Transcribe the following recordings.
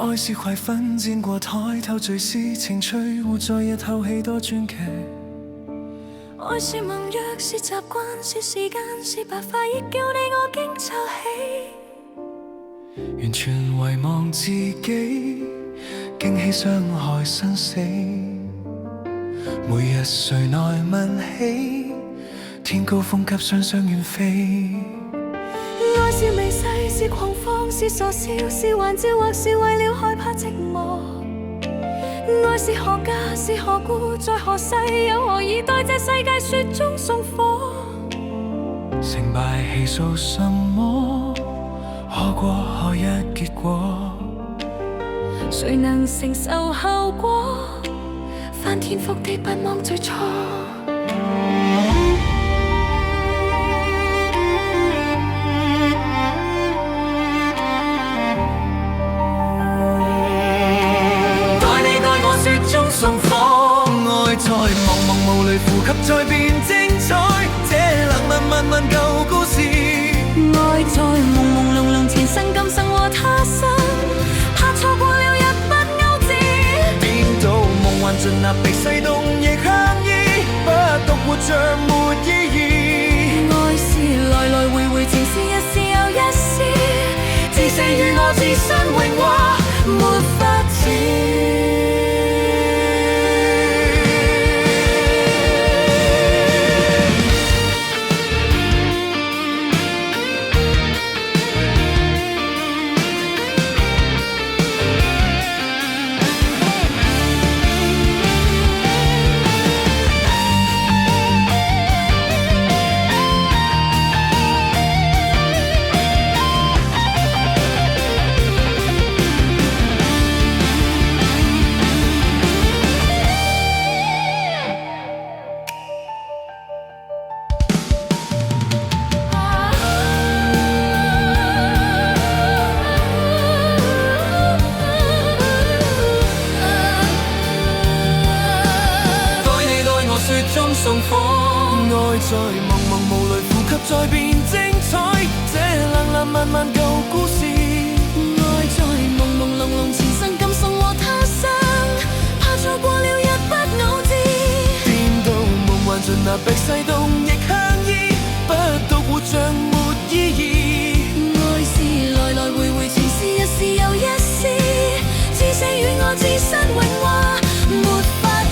愛是攜粉煎過台頭最是情趣，活在日後戲多傳奇。愛是盟約，是習慣，是時間，是白髮，亦叫你我經皺起。完全遺忘自己，驚喜傷害生死。每日誰來問起？天高風急，雙雙遠飛。愛是微細，是狂放，是傻笑，是玩笑，或是為了害怕寂寞。愛是何價，是何故，在何世，有何以待這世界雪中送火？成敗氣數什麼？可過可一結果。誰能承受後果？翻天覆地不忘最初。送火，愛在茫茫無淚呼吸，再變精彩。這浪漫漫漫舊故事，愛在朦朦朧朧前生今生和他生，怕錯過了一筆勾致。顛倒夢幻盡那被世動亦香依，不獨活着沒意義。愛是來來回回，前事一事又一事，至死與我自身榮華沒法子。送火，愛在茫茫無淚呼吸，再變精彩。這浪浪漫漫舊故事，愛在朦朦朧朧前生今生和他生，怕錯過了一筆偶致。顛倒夢幻盡那被世動亦香依，不獨活着沒意義。愛是來來回回，前事一事又一事，至死與我自身榮華沒法子。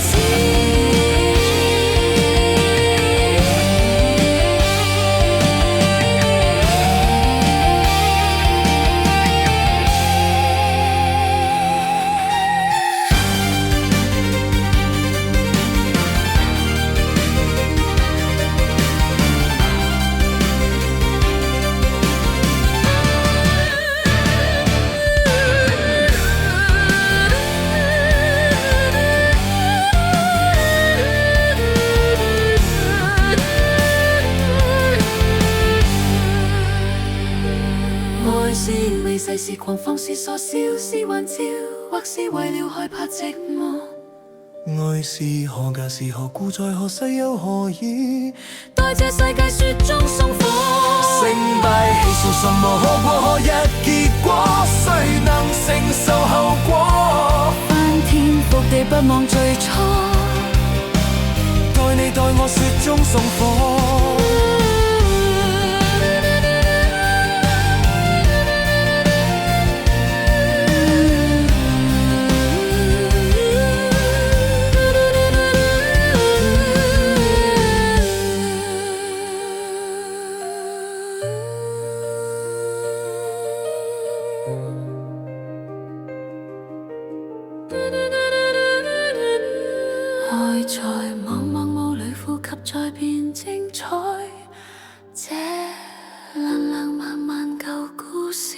是微細，是狂放，是傻笑，是玩笑，或是為了害怕寂寞。愛是何價，是何故，在何世又何以待這世界雪中送火？成敗氣數什麼？可過可一結果，誰能承受後果？翻天覆地不忘最初，待你待我雪中送火。愛在茫茫無淚呼吸，再變精彩。這浪浪漫漫舊故事。